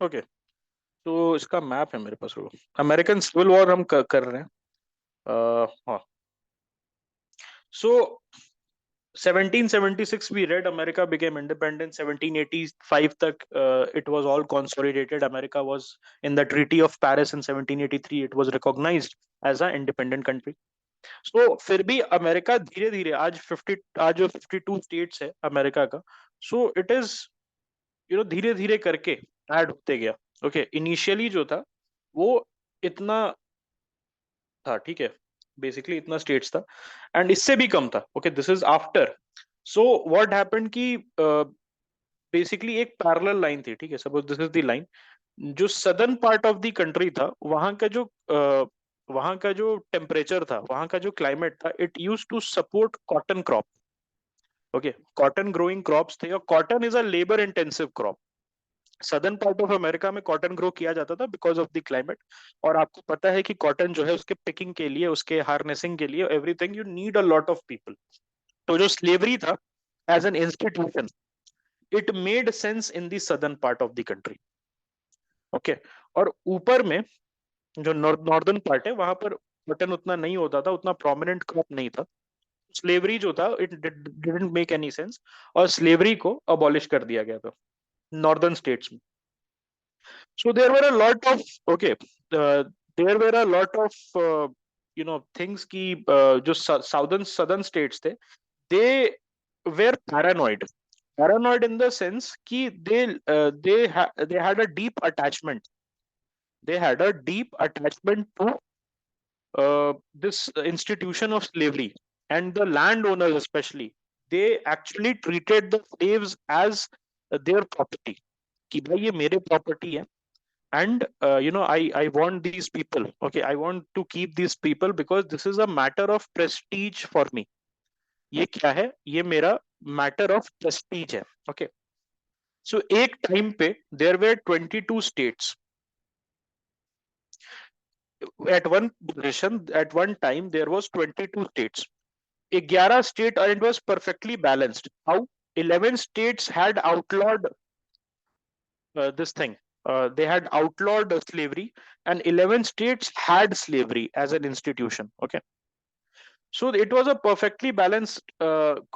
Okay, तो इसका map है मेरे पास। अमेरिकन सिविल वॉर हम कर रहे हैं। हाँ, सो 1776 we read America became independent. 1785 तक it was all consolidated. America was in the Treaty of Paris in 1783. It was recognized as an independent country. So फिर भी अमेरिका धीरे धीरे आज जो 52 स्टेट्स है अमेरिका का, सो इट इज धीरे धीरे करके ऐड होते गया। ओके, इनिशियली जो था वो इतना था, ठीक है, बेसिकली इतना स्टेट्स था, एंड इससे भी कम था। Okay, this is after. So what happened कि बेसिकली एक पैरेलल लाइन थी, ठीक है, suppose this is the line. जो southern part of the country था, वहां का जो टेम्परेचर था, वहां का जो क्लाइमेट था, it use to support cotton crop. Okay, cotton growing crops थे, और cotton is a labour intensive crop. Southern part of America में कॉटन ग्रो किया जाता था बिकॉज ऑफ द क्लाइमेट। और आपको पता है कि कॉटन जो है उसके पिकिंग के लिए, उसके हार्नेसिंग के लिए, everything you need a lot of people. तो जो स्लेवरी था as an institution, it made sense in the southern part of the country. Okay, और ऊपर में जो नॉर्दर्न पार्ट है, वहां पर कॉटन उतना नहीं होता था, उतना प्रोमिनेंट क्रॉप नहीं था। स्लेवरी जो था it didn't make any sense, और स्लेवरी को अबॉलिश कर दिया गया था नॉर्दर्न स्टेट्स में। So there were a lot of, okay, there were a lot of things कि जो southern states थे, they were paranoid. Paranoid in the sense कि they had a deep attachment. They had a deep attachment to this institution of slavery, and the landowners especially, they actually treated the slaves as their property. कि भाई ये मेरे property है, and I want these people. Okay, I want to keep these people because this is a matter of prestige for me. ये क्या है? ये मेरा matter of prestige है। Okay, so एक time पे there were 22 states at one position। At one time there was 22 states, 11 state, and it was perfectly balanced. How? 11 states had outlawed this thing. They had outlawed slavery, and 11 states had slavery as an institution. Okay, so it was a perfectly balanced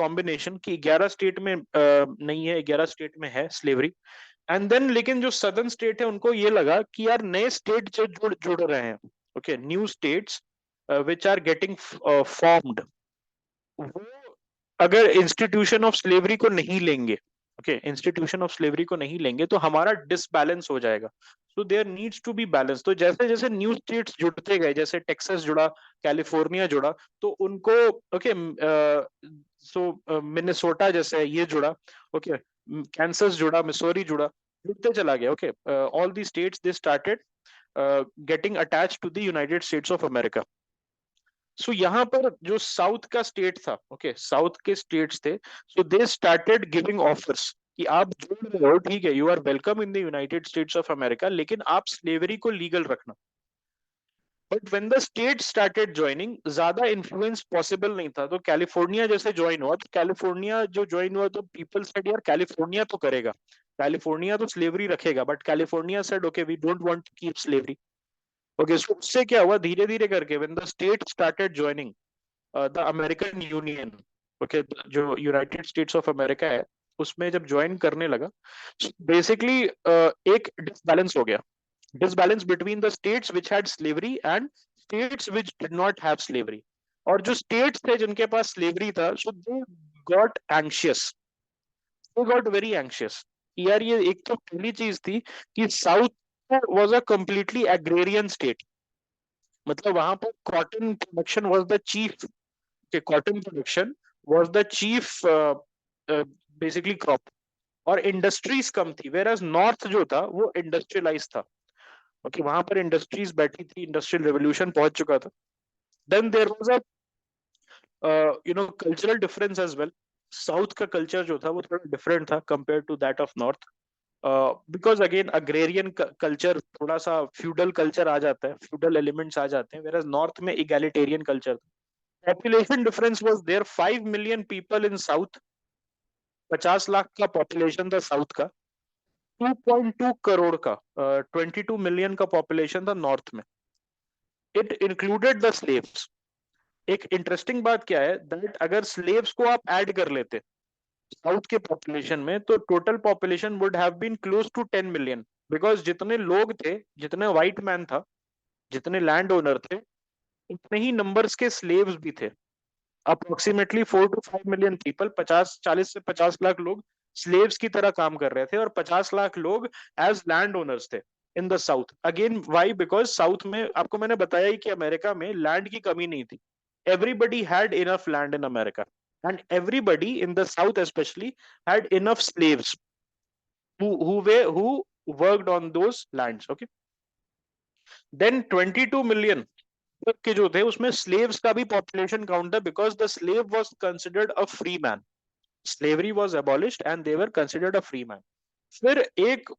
combination कि 11 state में नहीं है, 11 state में है slavery. And then लेकिन जो southern state है उनको ये लगा कि यार नए स्टेट जो जुड़ रहे हैं, okay, new states which are getting formed, वो अगर इंस्टीट्यूशन ऑफ स्लेवरी को नहीं लेंगे, ओके, इंस्टीट्यूशन ऑफ स्लेवरी को नहीं लेंगे, तो हमारा डिसबैलेंस हो जाएगा। So there needs to be balance. तो जैसे जैसे न्यू स्टेट्स जुड़ते गए, जैसे टेक्सास जुड़ा, कैलिफोर्निया जुड़ा, तो उनको, ओके, सो मिनेसोटा जैसे ये जुड़ा, ओके, कैंसस जुड़ा, मिसोरी जुड़ा, जुड़ते चला गया। Okay, all the states they started getting attached to the United States of America. So यहाँ पर जो साउथ का स्टेट था, ओके, साउथ के स्टेट्स थे, so they started giving offers कि आप जुड़ रहे हो, ठीक है, you are welcome in the United States of America, लेकिन आप स्लेवरी को लीगल रखना। But when the state started joining, ज्यादा इन्फ्लुएंस पॉसिबल नहीं था। तो कैलिफोर्निया जैसे ज्वाइन हुआ, तो कैलिफोर्निया जो ज्वाइन हुआ, तो पीपल सेड यार कैलिफोर्निया तो करेगा, कैलिफोर्निया तो स्लेवरी रखेगा, but California said okay we don't want to keep slavery. Okay, so उससे क्या हुआ, धीरे धीरे करके when the state started joining the American union, okay, जो यूनाइटेड स्टेट्स ऑफ अमेरिका है, उसमें जब ज्वाइन करने लगा, बेसिकली एक डिसबैलेंस हो गया। Disbalance between the states which had slavery and states which did not have slavery. और जो स्टेट्स थे जिनके पास स्लेवरी था, so they got anxious, they got very anxious. यार ये एक तो पहली चीज थी कि south was a completely agrarian state, मतलब वहां पर cotton production was the chief, cotton production was the chief basically crop, और इंडस्ट्रीज कम थी। वेर एज नॉर्थ जो था वो इंडस्ट्रियलाइज था। ओके, वहां पर इंडस्ट्रीज बैठी थी, इंडस्ट्रियल रेवोल्यूशन पहुंच चुका था। Then there was a cultural difference as well. South का कल्चर जो था वो थोड़ा डिफरेंट था compare to that of north, because again agrarian culture, थोड़ा सा फ्यूडल कल्चर आ जाता है, फ्यूडल एलिमेंट्स आ जाते हैं, वेर नॉर्थ में egalitarian culture. Population difference was there, 5 million people in south, 50 lakh का पॉपुलेशन था साउथ का, 2.2 करोड़ का 22 मिलियन का पॉपुलेशन था नॉर्थ में. It included the slaves. एक इंटरेस्टिंग बात क्या है, दैट अगर स्लेव्स को आप ऐड कर लेते साउथ के पॉपुलेशन में, तो total population would have been close to 10 million. Because जितने लोग थे, जितने व्हाइट मैन था, जितने लैंड ओनर थे, उतने ही नंबर्स के स्लेव्स भी थे. अप्रोक्सीमेटली 4 to 5 मिलियन पीपल, 40 से 50 लाख लोग स्लेव्स की तरह काम कर रहे थे, और 50 लाख लोग एज लैंड ओनर्स थे in the south. Again why? Because south में आपको मैंने बताया ही कि अमेरिका में लैंड की कमी नहीं थी. Everybody had enough land in America, and everybody in the south especially had enough slaves who worked on those lands. Okay, then 22 million के जो थे उसमें स्लेव्स का भी पॉपुलेशन काउंट है, because the slave was considered a free man. Slavery was abolished and they were considered a free man. फिर एक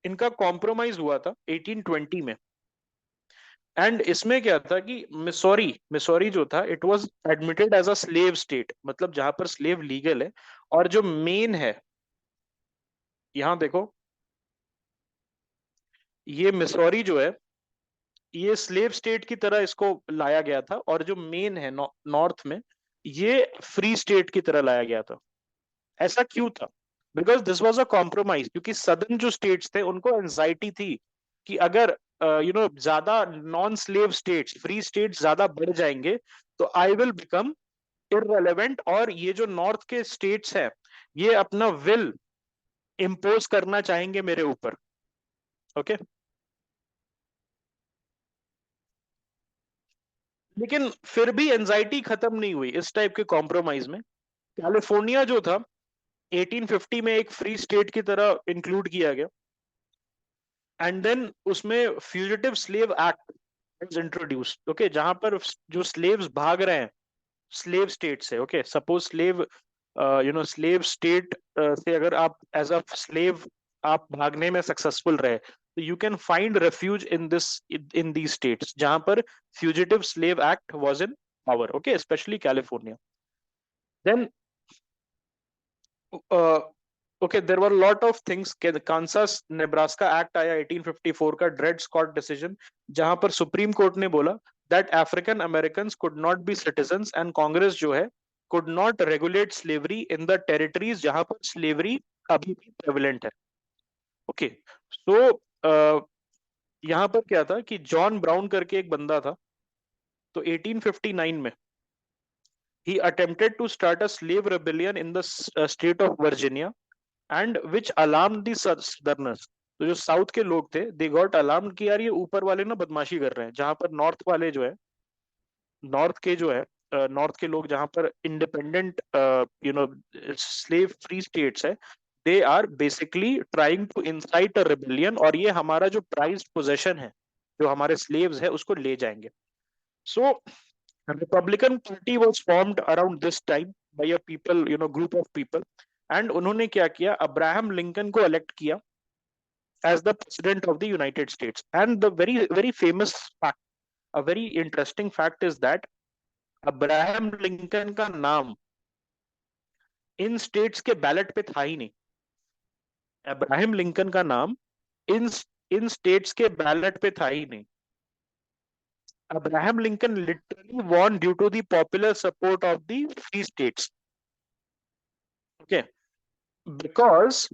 इनका कॉम्प्रोमाइज हुआ था 1820 में. एंड इसमें क्या था कि मिसौरी मिसौरी जो था, it was admitted as a slave state, मतलब जहां पर स्लेव लीगल है. और जो मेन है, यहां देखो, ये मिसौरी जो है, ये स्लेव स्टेट की तरह इसको लाया गया था. और जो मेन है नॉर्थ में, ये फ्री स्टेट की तरह लाया गया था. ऐसा क्यों था? Because this was a compromise. क्योंकि सदर्न जो स्टेट्स थे उनको एंजाइटी थी कि अगर ज्यादा non slave states, free states ज्यादा बढ़ जाएंगे, तो आई विल बिकम इररेलेवेंट, और ये जो नॉर्थ के स्टेट्स हैं, ये अपना विल इम्पोज करना चाहेंगे मेरे ऊपर. ओके, लेकिन फिर भी एंजाइटी खत्म नहीं हुई इस टाइप के कॉम्प्रोमाइज में. कैलिफोर्निया जो था, 1850 में एक फ्री स्टेट की तरह इंक्लूड किया गया. एंड देन उसमें fugitive slave act was introduced. Okay, जहां पर जो स्लेव्स भाग रहे हैं स्लेव स्टेट से, okay, suppose slave slave state से अगर आप एज अ स्लेव आप भागने में सक्सेसफुल रहे, तो you can find refuge in these states जहां पर fugitive slave act was in power. Okay, specially California. Then okay, there were lot of things. Kansas Nebraska act आया 1854 का, ड्रेड स्कॉट डिसीजन, जहां पर सुप्रीम कोर्ट ने बोला that African American could not be citizens, and Congress जो है could not regulate slavery in the territories जहां पर स्लेवरी अभी भी प्रेवलेंट है. ओके, सो यहाँ पर क्या था कि जॉन ब्राउन करके एक बंदा था, तो 1859 में he attempted to start a slave rebellion in the state of Virginia, and which alarm the southerners. तो जो साउथ के लोग थे, दे गॉट अलार्म कि यार ये ऊपर वाले ना बदमाशी कर रहे हैं. जहां पर नॉर्थ वाले जो है, नॉर्थ के जो है, नॉर्थ के लोग जहां पर इंडिपेंडेंट स्लेव फ्री स्टेट्स है, they are basically trying to incite a rebellion, और ये हमारा जो प्राइज्ड पोजेशन है, जो हमारे स्लेव्स है, उसको ले जाएंगे. So Republican party was formed around this time by a people, group of people. And उन्होंने क्या किया, अब्राहम लिंकन को इलेक्ट किया as the president of the United States. And the very famous fact, a very interesting fact is that Abraham Lincoln का नाम इन states के ballot पे था ही नहीं. अब्राहम लिंकन का नाम इन इन स्टेट्स के बैलेट पे था ही नहीं. Abraham Lincoln literally won due to the popular support of the free states. Okay, because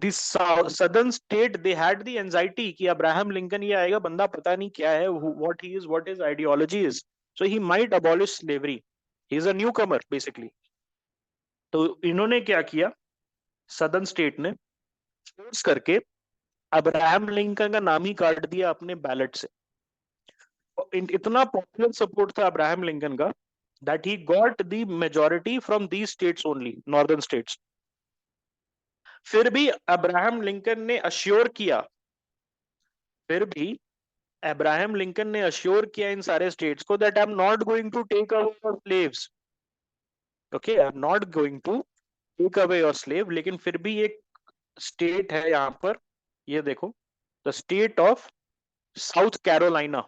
the southern state they had the anxiety कि अब्राहम लिंकन ये आएगा, बंदा पता नहीं क्या है, what he is, what his ideology is, so he might abolish slavery. He is a newcomer basically. तो इन्होंने क्या किया, सदर्न स्टेट ने फोर्स करके अब्राहम लिंकन का नाम ही काट दिया अपने बैलेट से. इतना पॉपुलर सपोर्ट था अब्राहम लिंकन का, that he got the majority from these states only, northern states. फिर भी अब्राहम लिंकन ने अश्योर किया, फिर भी अब्राहम लिंकन ने अश्योर किया इन सारे स्टेट्स को that I am not going to take away your slaves. Okay, I am not going to take away your slave. लेकिन फिर भी एक स्टेट है यहाँ पर, ये देखो, the state of south Carolina.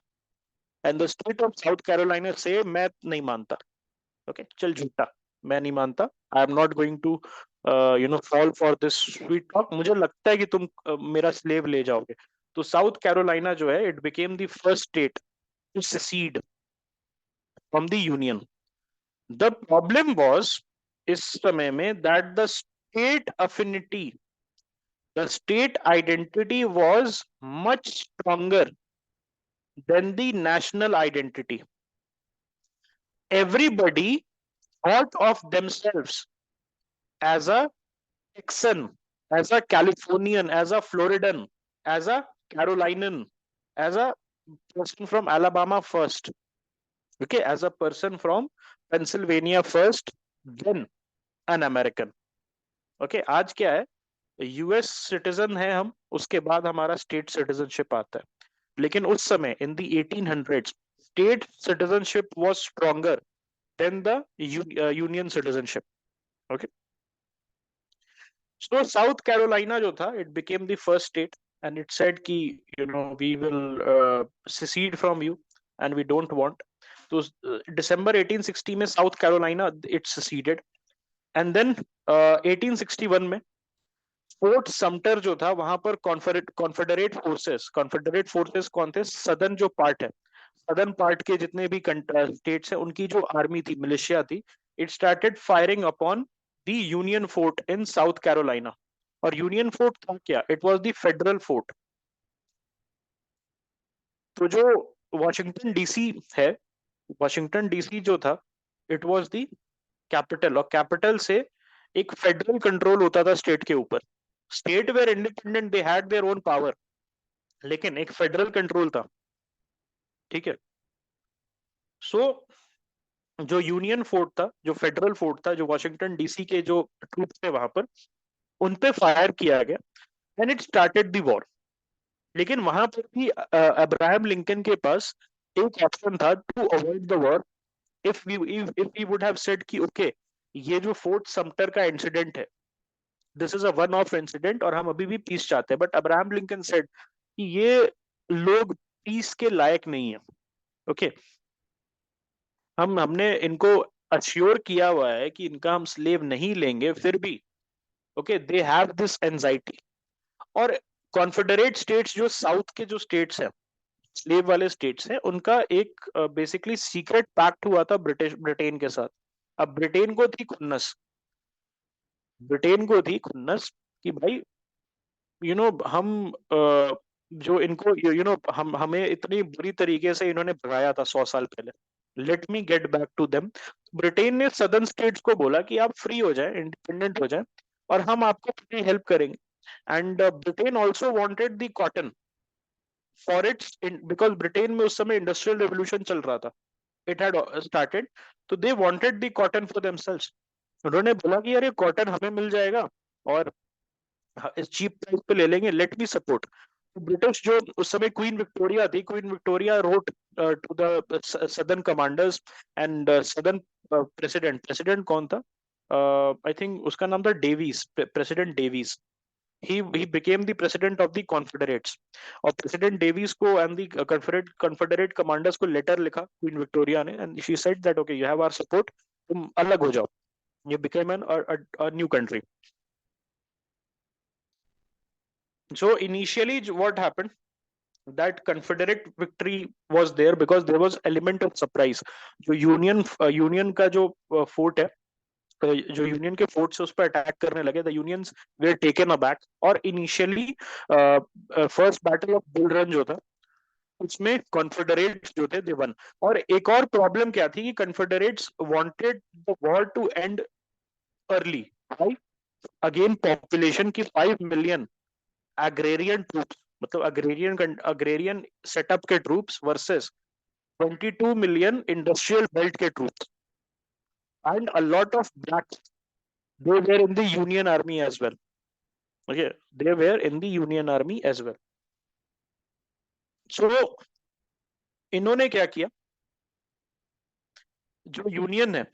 And the state of south Carolina से मैं नहीं मानता. ओके, चल झूठा. मैं नहीं मानता. I am not going to fall for this sweet talk. मुझे लगता है कि तुम मेरा स्लेव ले जाओगे. तो साउथ कैरोलिना जो है, it became the first state to secede from the union. The problem was इस समय में that the state affinity, the state identity was much stronger than the national identity. Everybody thought of themselves as a Texan, as a Californian, as a Floridan, as a Carolinian, as a person from Alabama first. Okay, as a person from Pennsylvania first, then an American. Okay, आज क्या है, US citizen है हम, उसके बाद हमारा state citizenship आता है. लेकिन उस समय in the 1800s state citizenship was stronger than the union citizenship. Okay, so South Carolina जो था, it became the first state and it said कि we will secede from you and we don't want. तो दिसंबर 1860 में South Carolina it seceded. And then 1861 में fort समटर जो था, वहां पर कॉन्फेडरेट फोर्सेस कौन थे, सदर्न जो पार्ट है, सदर्न पार्ट के जितने भी स्टेट्स हैं, उनकी जो आर्मी थी, मिलिशिया थी, it started firing upon the union fort in South Carolina. और यूनियन फोर्ट था क्या, it was the federal fort. तो जो वॉशिंगटन डीसी है, वॉशिंगटन डीसी जो था, इट वाज द कैपिटल, और कैपिटल से एक फेडरल कंट्रोल होता था स्टेट के ऊपर. State were independent, they had their own power, लेकिन एक फेडरल कंट्रोल था. ठीक है. सो जो यूनियन फोर्ट था, जो फेडरल फोर्ट था, जो वॉशिंगटन डीसी के जो ट्रूप थे वहां पर, उन पे फायर किया गया and it started the war. लेकिन वहां पर भी अब्राहम लिंकन के पास एक ऑप्शन था to avoid the war. If we would have said कि ओके, ये जो फोर्ट समटर का इंसिडेंट है, this is a one off incident और हम अभी भी पीस चाहते हैं, बट अब्राहम लिंकन सेड कि ये लोग पीस के लायक नहीं है. ओके, हमने इनको अश्योर किया हुआ है कि इनका हम स्लेव नहीं लेंगे, फिर भी okay they have this anxiety. और कॉन्फेडरेट स्टेट्स, जो साउथ के जो स्टेट्स हैं, स्लेव वाले स्टेट्स हैं, उनका एक बेसिकली सीक्रेट पैक्ट हुआ था ब्रिटेन के साथ. अब ब्रिटेन को थी खुन्नस कि भाई हम जो इनको हम हमें इतनी बुरी तरीके से इन्होंने भगाया था 100 साल पहले, let me get back to them. Britain ने सदर्न स्टेट्स को बोला कि आप फ्री हो जाए, इंडिपेंडेंट हो जाए, और हम आपको पूरी हेल्प करेंगे. And Britain also wanted the cotton for its, because Britain में उस समय इंडस्ट्रियल रेवोल्यूशन चल रहा था, इट हैड स्टार्टेड. तो they wanted the cotton for themselves. उन्होंने बोला कि यार ये कॉटन हमें मिल जाएगा और इस चीप प्राइस पे ले लेंगे, लेट मी सपोर्ट. ब्रिटिश जो उस समय क्वीन विक्टोरिया थी, Queen Victoria wrote to the southern commanders and southern president कौन था, आई थिंक उसका नाम था Davis, president Davis. he became the president of the confederates. और प्रेसिडेंट डेवीज को एंड दी कॉन्फेडरेट कमांडर्स को लेटर लिखा क्वीन विक्टोरिया ने, and she said that okay you have our support, तुम अलग हो जाओ. you became a new country. So initially what happened, that confederate victory was there because there was element of surprise. जो union का जो fort है, जो union के फोर्ट से उस पर अटैक करने लगे, the unions were taken aback. और initially first battle of Bull Run जो था, उसमें कॉन्फेडरेट्स जो थे दे वन. और एक और प्रॉब्लम क्या थी कि confederates wanted the war to end early. Again population की 5 मिलियन अग्रेरियन ट्रूप्स, मतलब अग्रेरियन सेटअप के troops versus 22 million industrial belt के troops, and a lot of blacks, they were in the union army as well. Okay, they were in the union army as well. So इन्होंने क्या किया, जो union है,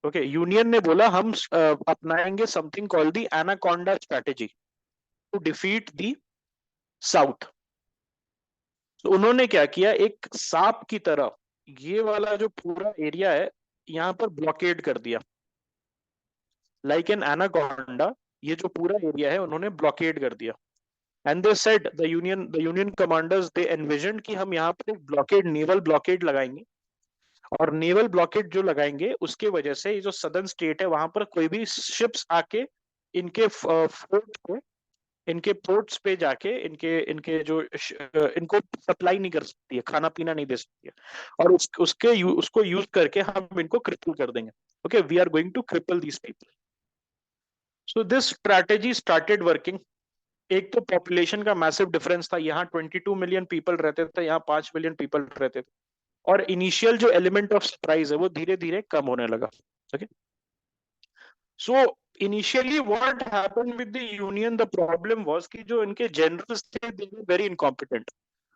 okay union ने बोला हम अपनाएंगे something called the anaconda strategy to defeat the south. तो उन्होंने क्या किया, एक सांप की तरह ये वाला जो पूरा एरिया है यहाँ पर ब्लॉकेड कर दिया. लाइक एन एनाकोंडा, ये जो पूरा एरिया है उन्होंने ब्लॉकेड कर दिया। And they said the union commanders they envision कि हम यहाँ पर ब्लॉकेड, नेवल ब्लॉकेड लगाएंगे, और नेवल ब्लॉकेड जो लगाएंगे उसके वजह से ये जो सदर्न स्टेट है वहां पर कोई भी शिप्स आके इनके फोर्ट पे, इनके पोर्ट्स पे जाके इनके इनके जो इनको सप्लाई नहीं कर सकती है, खाना पीना नहीं दे सकती है, और उसको यूज करके हम इनको क्रिपल कर देंगे। Okay, we are going to cripple these people. So this strategy started working. एक तो पॉपुलेशन का मैसिव डिफरेंस था, यहाँ 22 मिलियन पीपल रहते थे, यहाँ 5 मिलियन पीपल रहते थे, और इनिशियल जो एलिमेंट ऑफ सरप्राइज है वो धीरे धीरे कम होने लगा। Okay, so initially what happened with the union, the problem was कि जो इनके जनरल्स थे they were very incompetent.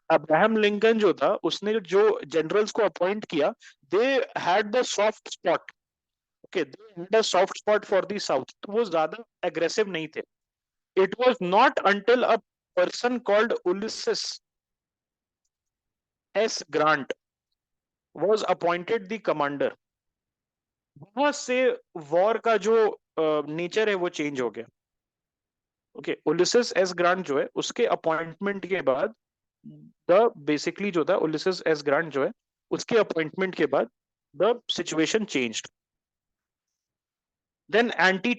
Abraham Lincoln जो था उसने जो जनरल्स को अपॉइंट किया, they had the soft spot. Okay, they had a soft spot for the south, तो वो ज्यादा एग्रेसिव नहीं थे। It was not until a person called Ulysses S Grant was appointed the commander, वहां से war का जो नेचर है वो चेंज हो गया। ओके, उलिसेस एस ग्रांट जो है उसके अपॉइंटमेंट के बाद, द बेसिकली जो था उलिसेस एस ग्रांट जो है उसके अपॉइंटमेंट के बाद the situation changed. Then anti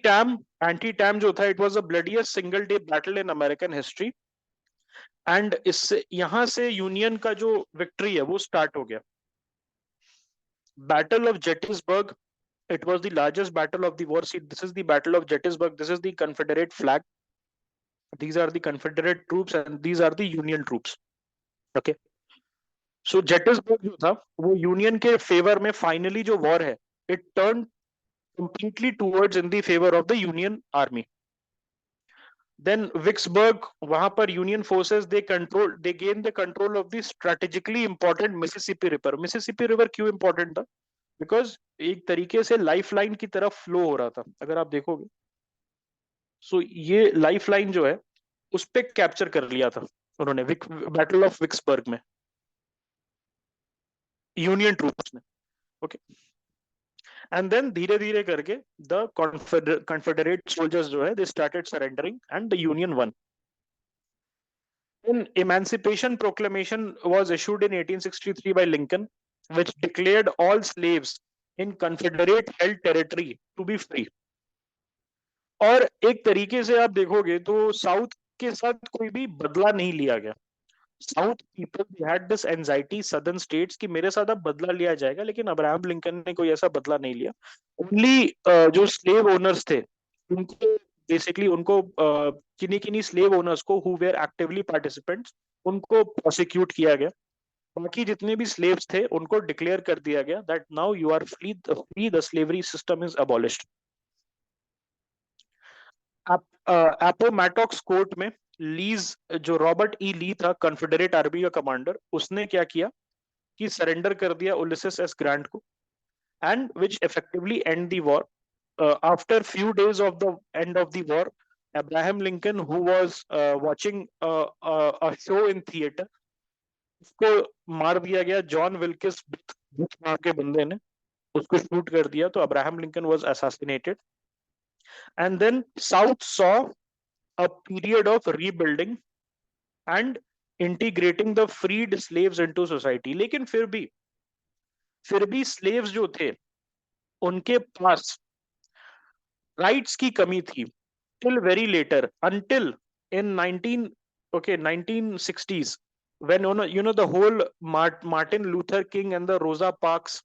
time जो था, it was the bloodiest single day battle in American history, and इससे यहां से यूनियन का जो विक्ट्री है वो स्टार्ट हो गया। Battle of Gettysburg, it was the largest battle of the war. See, this is the battle of Gettysburg, this is the Confederate flag, these are the Confederate troops and these are the Union troops. Okay, so Gettysburg जो था वो union के favour में, finally जो war है it turn completely towards in the favor of the Union army. Then Vicksburg, वहां पर union forces they gain the control of the strategically important Mississippi river. Mississippi river क्यों important था? Because एक तरीके से life line की तरफ flow हो रहा था, अगर आप देखोगे। सो ये लाइफ लाइन जो है उस पे कैप्चर कर लिया था उन्होंने बैटल ऑफ विक्सबर्ग में, यूनियन ट्रूप्स ने। ओके, एंड देन धीरे धीरे करके द कॉन्फेडरेट सोल्जर्स जो है they started surrendering and the union one. Then Emancipation Proclamation was issued in 1863 by Lincoln, which declared all slaves in Confederate held territory to be free. और एक तरीके से आप देखोगे तो साउथ के साथ कोई भी बदला नहीं लिया गया। South people had this anxiety, southern states, कि मेरे साथ अब बदला लिया जाएगा, लेकिन अब्राहम लिंकन ने कोई ऐसा बदला नहीं लिया। ओनली जो स्लेव ओनर्स थे उनको, बेसिकली उनको किन्हीं किन्हीं स्लेव ओनर्स को हु वेर एक्टिवली पार्टिसिपेंट्स उनको प्रोसिक्यूट किया गया। बाकी जितने भी स्लेव्स थे उनको डिक्लेयर कर दिया गया that now you are free, the slavery system is abolished. Appomattox court में लीज, जो रॉबर्ट ई ली था कॉन्फेडरेट आर्मी का कमांडर, उसने क्या किया कि सरेंडर कर दिया उलिसेस एस ग्रांट को, and which effectively and the war. After few days of the end of the war, Abraham Lincoln who was watching a show in theatre, उसको मार दिया गया। जॉन विल्किस बुथ नाम के बंदे ने उसको शूट कर दिया, तो Abraham Lincoln was assassinated. And then South saw a period of rebuilding and integrating the freed slaves into society. लेकिन फिर भी slaves जो थे उनके पास राइट्स की कमी थी till very later, until in 1960s, when the whole Martin Luther King and the Rosa Parks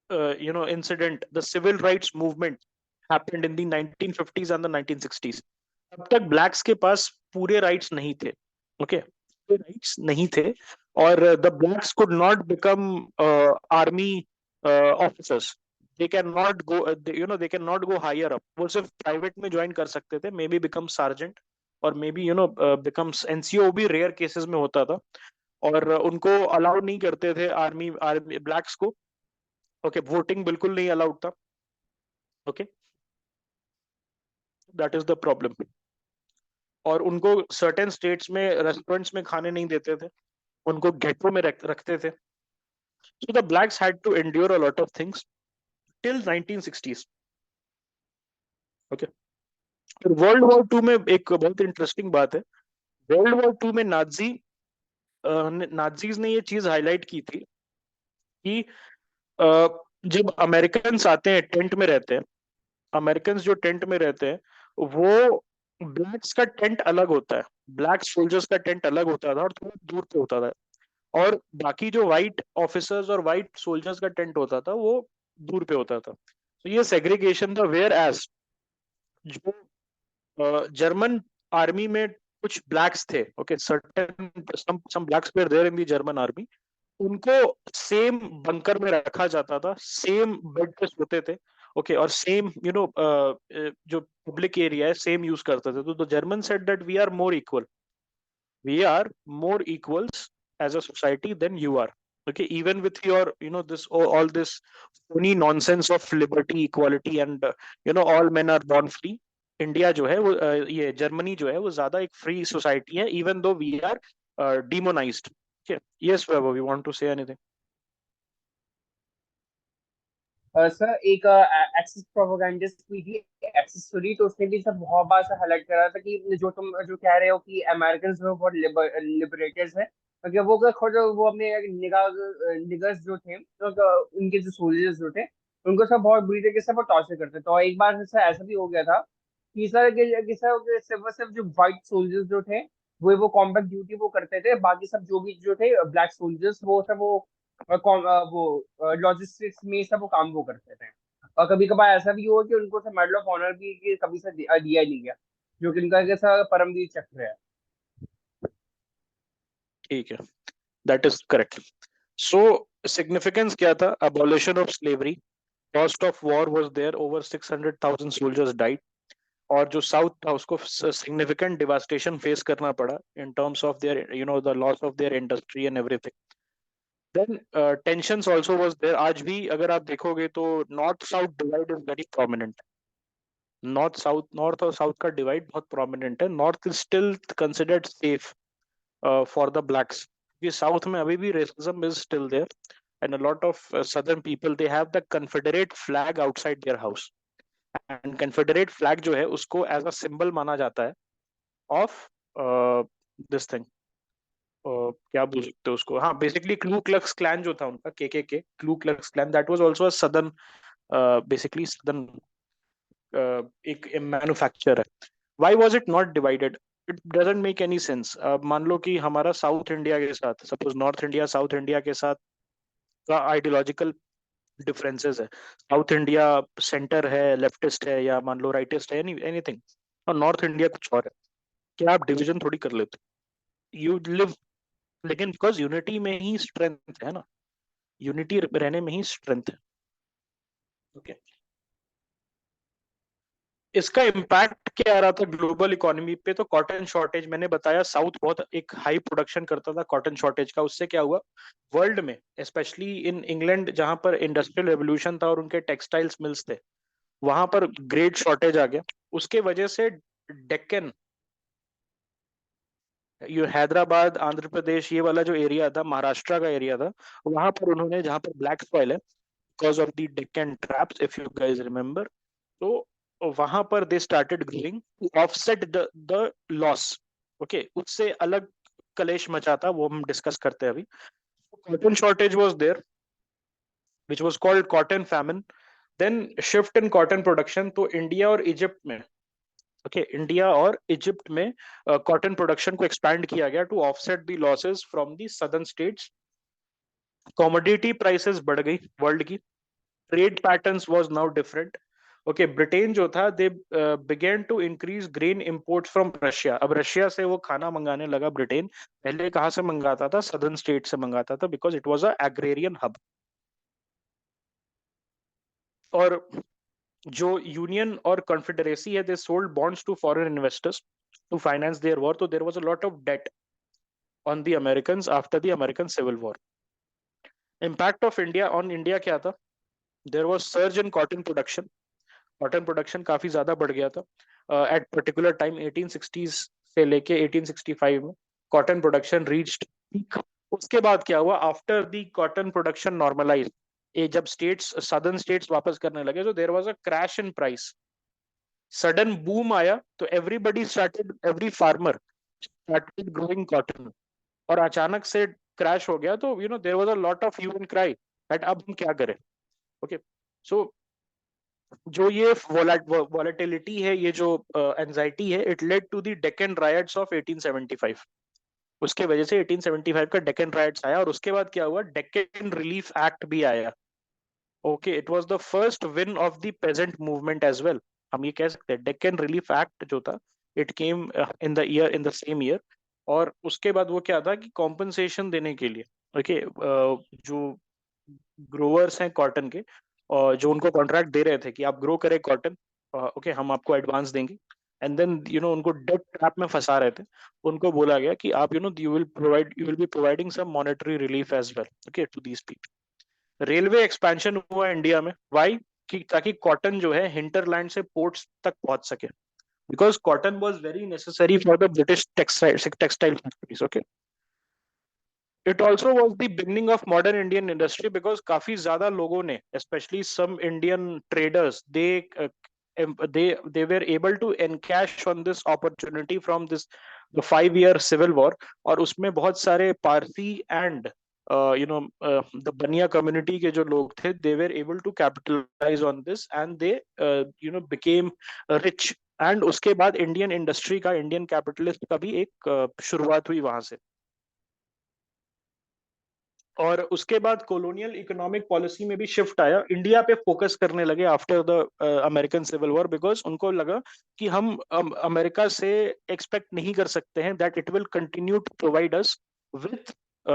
incident, the civil rights movement happened in the 1950s and the 1960s. तब तक ब्लैक्स के पास पूरे राइट्स नहीं थे। Okay, पूरे rights नहीं थे, और the blacks could not become army officers. They can not go, they can not go higher up. वो सिर्फ प्राइवेट में ज्वाइन कर सकते थे, मे बी बिकम सार्जेंट, और मे बी बिकम्स एनसीओ, भी रेयर केसेस में होता था, और उनको अलाउ नहीं करते थे आर्मी ब्लैक्स को। ओके, वोटिंग बिल्कुल नहीं अलाउड था। Okay, that is the problem. और उनको सर्टेन स्टेट्स में रेस्टोरेंट्स में खाने नहीं देते थे, उनको गेटो में रखते थे। So the blacks had to endure a lot of things till 1960s. Okay. फिर वर्ल्ड वॉर टू में एक बहुत इंटरेस्टिंग बात है। वर्ल्ड वॉर टू में नाजीज ने ये चीज हाईलाइट की थी कि अ, जब अमेरिकन आते हैं टेंट में रहते हैं, अमेरिकन जो टेंट में रहते हैं वो ब्लैक्स का टेंट अलग होता है, ब्लैक सोल्जर्स का टेंट अलग होता था और थोड़ा दूर पे होता था, और बाकी जो व्हाइट ऑफिसर्स और व्हाइट सोल्जर्स का टेंट होता था वो दूर पे होता था। तो ये सेग्रीगेशन था। वेयर एज जो जर्मन आर्मी में कुछ ब्लैक्स थे, okay, certain some blacks were there in the German army, उनको सेम बंकर में रखा जाता था, सेम बेड पे सोते थे, ओके, और सेम जो पब्लिक एरिया है सेम यूज करते थे। तो the German said that we are more equals as a society than you are, okay, even with your this all this phony nonsense of liberty, equality, and all men are born free. India जो है वो ये Germany जो है वो ज्यादा एक free society है, even though we are demonized. Yes Vaibhav, you want to say anything? Sir एक एक्सिस प्रोपेगेंडिस्ट हुई थी, एक्सिस स्टोरी, तो उसने भी सब बहुत बार से हाईलाइट करा था कि जो तुम जो कह रहे हो कि अमेरिकन में बहुत लिबरेटर्स हैं, क्योंकि वो खुद वो अपने निगर्स जो थे, तो उनके जो सोल्जर्स जो थे उनको सब बहुत बुरी तरीके से वो टॉर्चर करते थे। तो एक बार सर ऐसा भी हो गया था कि सर कि सर सिर्फ सिर्फ जो व्हाइट सोल्जर्स जो थे वो कॉम्बैट ड्यूटी वो करते थे, बाकी सब जो भी जो थे ब्लैक सोल्जर्स वो सब वो लॉजिस्टिक्स में सब वो काम वो करते थे। और कभी कभार ऐसा भी हुआ कि उनको से मेडल ऑफ ऑनर भी कि कभी से दिया ही नहीं गया, जो कि इनका कैसा परमवीर चक्र है। ठीक है, that is correct. So significance क्या था? Abolition of slavery, cost of war was there, over 600,000 soldiers died, और जो साउथ था उसको सिग्निफिकेंट डिवास्टेशन फेस करना पड़ा in terms of their the loss of their industry and everything. Then tensions also was there. आज भी अगर आप देखोगे तो north south divide is very prominent. North और साउथ का डिवाइड बहुत प्रोमिनेंट है। North is still considered safe for the blacks, क्योंकि साउथ में अभी भी racism is still there, and a lot of southern people they have the confederate flag outside their house, and confederate flag जो है उसको as a symbol माना जाता है ऑफ दिस थिंग, क्या बोल सकते हो उसको, हाँ, बेसिकली क्लू क्लक्स क्लैन जो था उनका, के Ku Klux Klan, that was also a southern, basically southern एक मैन्युफैक्चर है। Why was it not divided? It doesn't make any sense. मान लो कि हमारा साउथ इंडिया के साथ, suppose North India South India के साथ का आइडियोलॉजिकल डिफरेंसेस है, साउथ इंडिया सेंटर है, लेफ्टिस्ट है, या मान लो राइटिस्ट है, एनीथिंग, और नॉर्थ इंडिया कुछ और है, क्या आप डिवीजन थोड़ी कर लेते? यू लिव, लेकिन बिकॉज यूनिटी में ही स्ट्रेंथ है ना, यूनिटी रहने में ही स्ट्रेंथ है। ओके, इसका इम्पैक्ट क्या आ रहा था ग्लोबल इकोनॉमी पे? तो कॉटन शॉर्टेज, मैंने बताया साउथ बहुत एक हाई प्रोडक्शन करता था कॉटन शॉर्टेज का, उससे क्या हुआ वर्ल्ड में, स्पेशली इन इंग्लैंड जहां पर इंडस्ट्रियल रेवोल्यूशन था और उनके टेक्सटाइल्स मिल्स थे, वहां पर ग्रेट शॉर्टेज आ गया। उसके वजह से डेक्कन, ये हैदराबाद आंध्र प्रदेश ये वाला जो एरिया था, महाराष्ट्र का एरिया था, वहां पर उन्होंने, जहां पर ब्लैक सॉइल है because of the Deccan traps, if you guys remember, तो वहां पर they started growing to offset the loss. Okay, उससे अलग कलेश मचा था, वो हम डिस्कस करते हैं अभी। Cotton shortage was there which was called cotton famine, then shift in cotton production. तो इंडिया और इजिप्ट में, ओके, इंडिया और इजिप्ट में कॉटन प्रोडक्शन को एक्सपैंड किया गया to offset the losses from the southern states. Commodity prices बढ़ गई वर्ल्ड की, trade patterns was now different. Okay, Britain जो था, they began to increase grain imports from Russia. अब रशिया से वो खाना मंगाने लगा ब्रिटेन। पहले कहाँ से मंगाता था? सदर्न स्टेट से मंगाता था, because it was a agrarian hub. और जो यूनियन और कॉन्फेडरेसी है, they sold bonds to foreign investors to finance their war. तो there was a lot of debt on the American after the American civil war. Impact of India on India क्या था? There was surge in cotton production. Cotton production काफी ज्यादा बढ़ गया था at particular time 1860s से लेके 1865 में कॉटन प्रोडक्शन रीच्ड पीक। उसके बाद क्या हुआ? After the cotton production normalize, ये जब स्टेट्स सदर्न स्टेट्स वापस करने लगे, तो there was a crash in price. Sudden boom आया तो every farmer started growing cotton, और अचानक से क्रैश हो गया तो there was a lot of hue and cry that अब हम क्या करें। ओके, सो जो ये वॉलेटिलिटी है, ये जो एंजाइटी है, it led to the Deccan riots of 1875। उसके वजह से 1875 का डेक्कन रायट्स आया, और उसके बाद क्या हुआ, डेक्कन रिलीफ एक्ट भी आया। Okay, it was the first win of the peasant movement as well. हम ये कह सकते हैं डेक्कन रिलीफ एक्ट जो था, it came in the same year. और उसके बाद वो क्या था कि कॉम्पनसेशन देने के लिए, ओके, जो ग्रोवर्स हैं कॉटन के, और जो उनको कॉन्ट्रैक्ट दे रहे थे कि आप ग्रो करें कॉटन, ओके, हम आपको एडवांस देंगे, एंड देन उनको डेट ट्रैप में फंसा रहे थे। उनको बोला गया कि आप you will be providing some monetary relief as well, okay, to these people. Railway expansion हुआ इंडिया में, वाई, कि ताकि कॉटन जो है हिंटरलैंड से पोर्ट्स तक पहुंच सके, because cotton was very necessary for the British textile factories. Okay, it also was the beginning of modern Indian industry, because काफी ज्यादा लोगों ने, specially some Indian traders, they were able to encash on this opportunity from this the 5 year civil war। और उसमें बहुत सारे Parsi and the बनिया community के जो लोग थे, they were able to capitalize on this and they became rich। And उसके बाद इंडियन इंडस्ट्री का, इंडियन कैपिटलिस्ट का भी एक शुरुआत हुई वहां से। और उसके बाद कॉलोनियल इकोनॉमिक पॉलिसी में भी शिफ्ट आया, इंडिया पे फोकस करने लगे after the American civil war, because उनको लगा कि हम अमेरिका से एक्सपेक्ट नहीं कर सकते हैं that it will continue to provide us with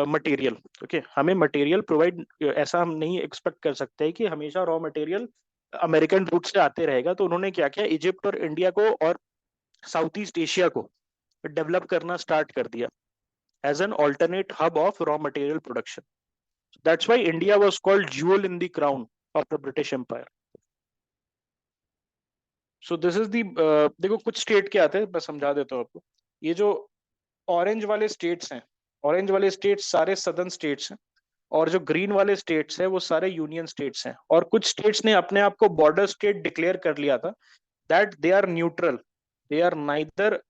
material. Okay, हमें मटेरियल प्रोवाइड, ऐसा हम नहीं एक्सपेक्ट कर सकते हैं कि हमेशा रॉ मटेरियल अमेरिकन रूट से आते रहेगा। तो उन्होंने क्या किया, इजिप्ट और इंडिया को और साउथ ईस्ट एशिया को डेवलप करना स्टार्ट कर दिया as an alternate hub of raw material production. That's why India was called jewel in the crown of the British Empire. So this is the देखो कुछ state क्या आते हैं, मैं समझा देता हूँ आपको। ये जो ऑरेंज वाले स्टेट्स हैं, ऑरेंज वाले स्टेट्स सारे सदर्न स्टेट्स हैं, और जो ग्रीन वाले स्टेट्स हैं वो सारे यूनियन स्टेट्स हैं। और कुछ स्टेट्स ने अपने आप को बॉर्डर स्टेट डिक्लेयर कर लिया था, that they are neutral, they are neither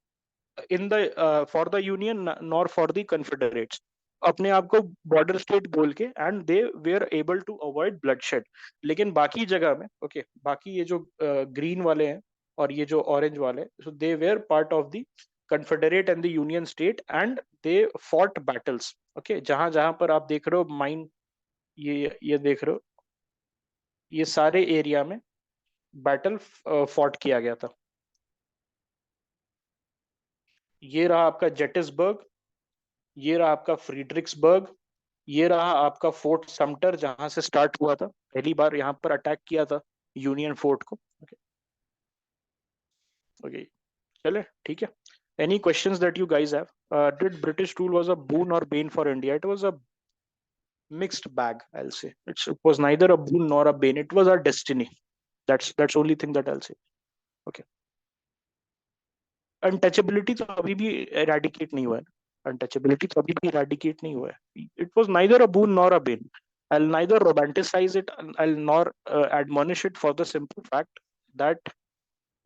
in the for the union nor for the confederates, अपने आप को बॉर्डर स्टेट बोल के, and they were able to avoid bloodshed. लेकिन बाकी जगह में, ओके, बाकी ये जो ग्रीन वाले हैं और ये जो ऑरेंज वाले, so they were part of the confederate and the union state, and they fought battles. Okay, जहां जहां पर आप देख रहे हो माइन, ये देख रहे हो, ये सारे एरिया में बैटल फॉट किया गया था। ये रहा आपका जेटिसबर्ग, ये रहा आपका फ्रीड्रिक्सबर्ग, ये रहा आपका फोर्ट समटर, जहां से स्टार्ट हुआ था पहली बार यहाँ पर अटैक किया था यूनियन फोर्ट को। ओके, ओके, चले, ठीक है। Any questions that you guys have? Did British rule was a boon or bane for India? It was a mixed bag, I'll say. It was neither a boon nor a bane, it was our destiny. That's only thing that I'll say. Okay, untouchability तो अभी भी eradicate नहीं हुआ है, untouchability तो अभी भी eradicate नहीं हुआ है। It was neither a boon nor a bane. I'll neither romanticize it, I'll nor admonish it, for the simple fact that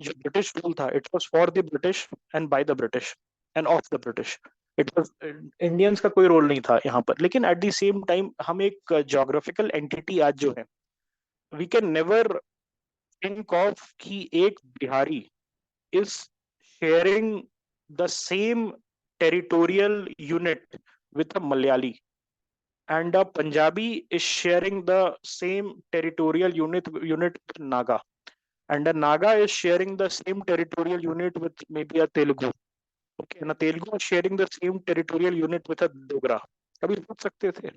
जो ब्रिटिश रूल था, it was for the British and by the British end of the British. It was, Indians का कोई role नहीं था यहाँ पर। लेकिन at the same time हम एक जोग्राफिकल एंटिटी आज जो है, we can never think of कि एक Bihari is sharing the same territorial unit with a Malayali, and a Punjabi is sharing the same territorial unit with Naga, and a Naga is sharing the same territorial unit with maybe a Telugu. Okay, and a Telugu is sharing the same territorial unit with a Dogra. कभी सोच सकते थे?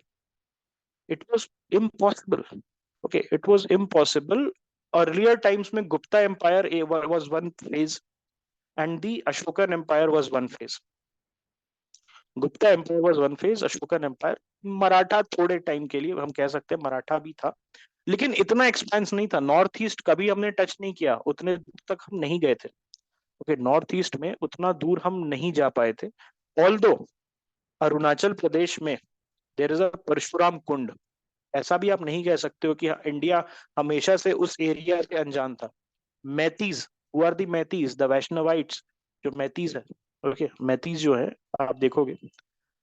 It was impossible. Okay, it was impossible. Earlier times में Gupta Empire was one phase, and the Ashokan Empire was one phase. Gupta empire was one phase, Ashokan empire, Maratha थोड़े time के लिए हम कह सकते हैं मराठा भी था, लेकिन इतना एक्सपेंस नहीं था। नॉर्थ ईस्ट कभी हमने टच नहीं किया, उतने दूर तक हम नहीं गए थे। ओके, नॉर्थ ईस्ट में उतना दूर हम नहीं जा पाए थे। ऑल्दो अरुणाचल प्रदेश में देयर इज अ परशुराम कुंड, ऐसा भी आप नहीं कह सकते हो कि इंडिया हमेशा से उस एरिया से अनजान था। मैतीज Who are the Metis, the Vaishnavites? जो Metis है, okay, Metis जो है आप देखोगे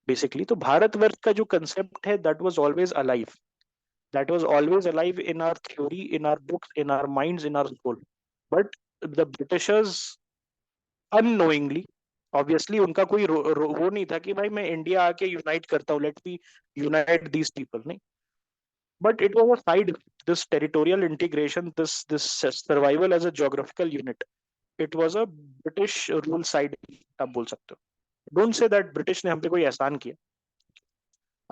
बेसिकली, तो भारतवर्ष का जो कंसेप्ट है that was always alive, that was always alive in our theory, in our books, in our minds, in our soul. But the Britishers unknowingly, obviously उनका कोई वो नहीं था कि भाई मैं इंडिया आके यूनाइट करता हूँ, let me unite these people, नहीं. But it was a side, this territorial integration, this survival as a geographical unit, it was a British rule side, आप बोल सकते हो. Don't say that British ने हम पे कोई एहसान किया,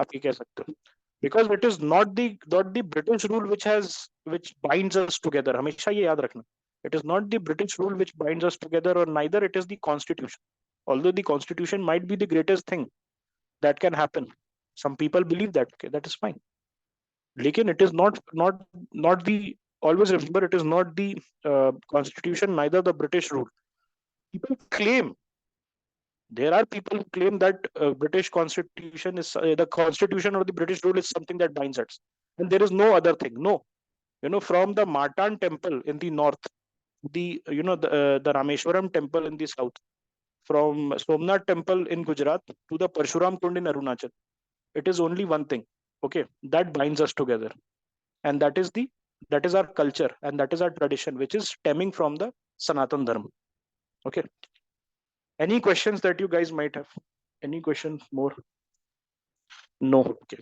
आप ये कह सकते हो, because it is not the British rule which binds us together. हमेशा ये याद रखना, it is not the British rule which binds us together, or neither it is the Constitution. Although the Constitution might be the greatest thing that can happen, some people believe that, okay, that is fine. Lekin it is not the, always remember, it is not the Constitution, neither the British rule. People claim, there are people who claim that British Constitution is the Constitution or the British rule is something that binds us, and there is no other thing. No, from the Matan temple in the north, the Rameshwaram temple in the south, from Somnath temple in Gujarat to the Parshuram Kund in Arunachal, it is only one thing, okay, that binds us together, and that is our culture, and that is our tradition, which is stemming from the Sanatan Dharma. Okay. Any questions that you guys might have? Any questions more? No. Okay.